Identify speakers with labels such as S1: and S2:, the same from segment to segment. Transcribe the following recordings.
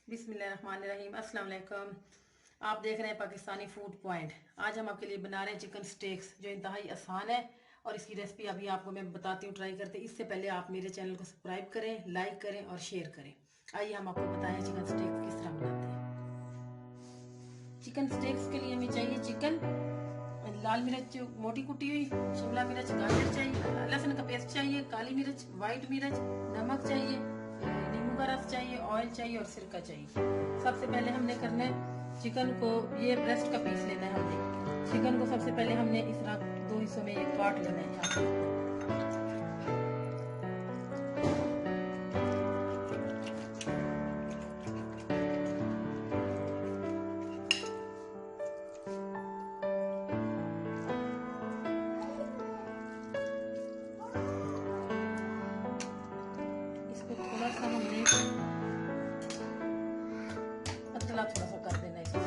S1: बिस्मिल्लाहिर्रहमानिर्रहीम। अस्सलाम वालेकुम। आप देख रहे हैं पाकिस्तानी फूड पॉइंट। आज हम आपके लिए बना रहे हैं चिकन स्टेक्स, जो इंतहाई आसान है और इसकी रेसिपी अभी आपको मैं बताती हूँ, ट्राई करते। इससे पहले आप मेरे चैनल को सब्सक्राइब करें, लाइक करें और शेयर करें। आइए हम आपको बताएं चिकन स्टेक्स किस तरह बनाते हैं। चिकन स्टेक्स के लिए हमें चाहिए चिकन, लाल मिर्च मोटी कुटी हुई, शिमला मिर्च, गाजर चाहिए, लहसुन का पेस्ट चाहिए, काली मिर्च, व्हाइट मिर्च, नमक चाहिए, नींबू का रस चाहिए, ऑयल चाहिए और सिरका चाहिए। सबसे पहले हमने करना है चिकन को, ये ब्रेस्ट का पीस लेना है हमने। चिकन को सबसे पहले हमने इस तरह दो हिस्सों में ये काट लेना है यहाँ से। इसको थोड़ा सा हमने पतला थोड़ा सा कर देना है इसको।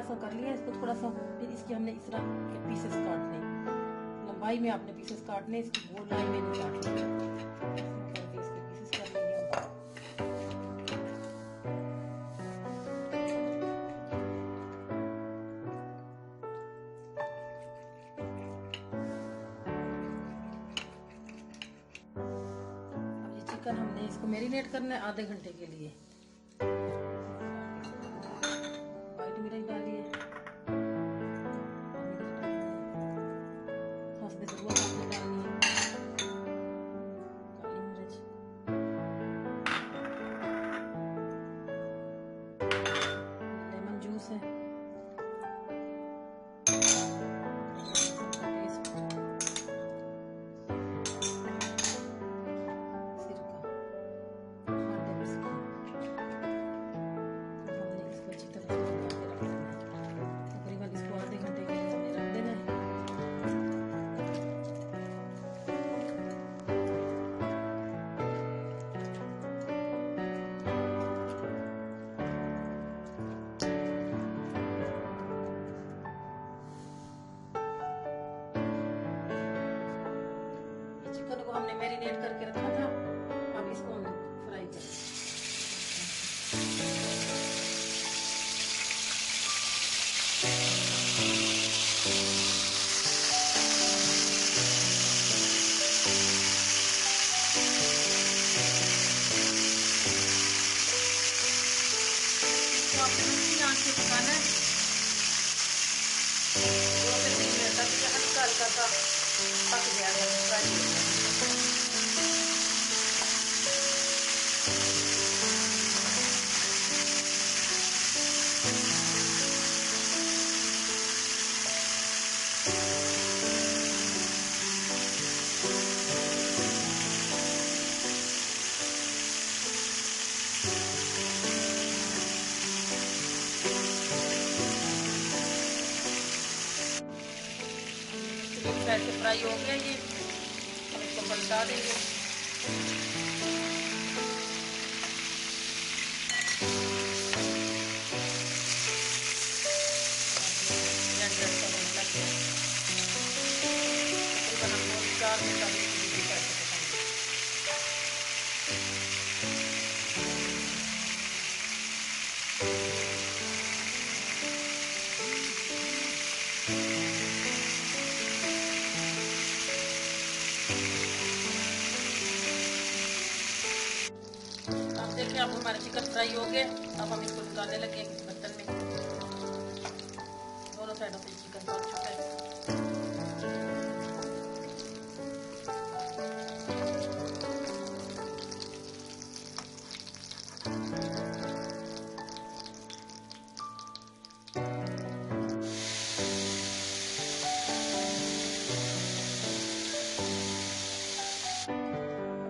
S1: सा कर लिया इसको थोड़ा सा, फिर इसके हमने इस तरह के पीसेस काटने, लंबाई में आपने पीसेस काटने, इसकी गोल लाइन में नहीं काटने, करके इसके पीसेस कर लेंगे। अब ये चिकन हमने इसको मैरिनेट करना है आधे घंटे के लिए। व्हाइट मिर्च डालिए, जरूरत आपने डालनी है, काली मिर्च, लेमन जूस है, चिकन को हमने मैरिनेट करके रखा था। अब इसको हम फ्राई करें। इसको आपने हल्की आंच पे पकाना है, 2 से 3 मिनट तक। ये हल्का हल्का सा पक जाएगा, फ्राई हो जाएगा। साइड से फ्राई हो गया ये, अब इसको पलटा देंगे। तकरीबन हम 4 मिनट अभी दूसरी साइड से पकाएंगे। आप देखिए, अब हमारे चिकन फ्राई हो गए। अब हम इसको निकालने लगे किसी बर्तन में। दोनों साइडों से चिकन पक चुका है।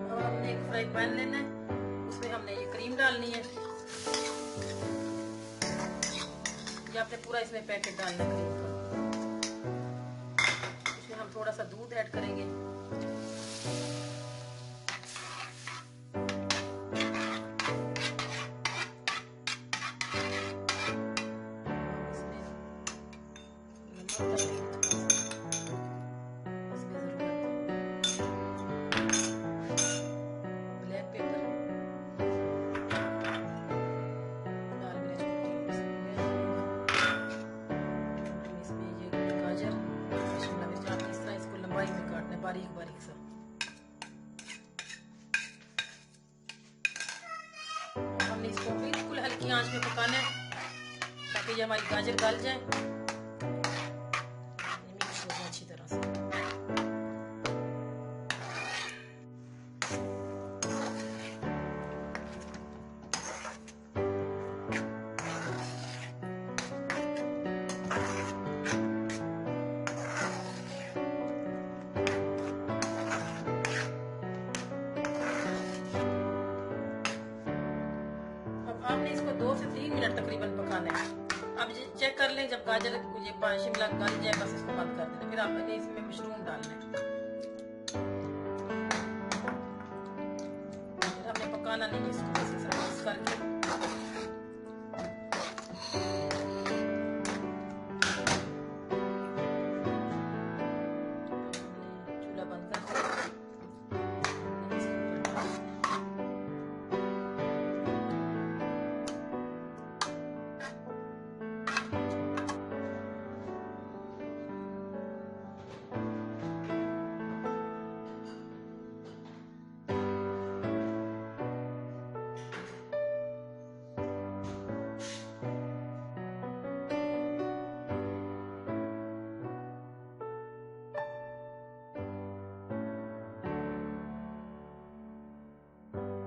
S1: अब हमने एक फ्राई पैन लेना है, उसमें हमने ये क्रीम डालनी है। ये आपने पूरा इसमें पैकेट डालना है क्रीम का। इसमें हम थोड़ा सा दूध ऐड करेंगे। छोटा ब्लैक पेपर, लाल मिर्च इसमें ये गाजर, शिमला मिर्च, आप इस तरह इसको लंबाई में काटना है बारीक बारीक सा। हमने इसको बिल्कुल हल्की आंच में पकाना है ताकि ये हमारी गाजर गल जाए, मिक्स हो जाए अच्छी तरह से। आपने इसको 2 से 3 मिनट तकरीबन पकाना है। अब चेक कर लें, जब गाजर ये शिमला गल जाए बस इसको बंद कर देना। फिर आपने इसमें मशरूम डालना है। फिर आपने पकाना नहीं है इसको, बस मिक्स करके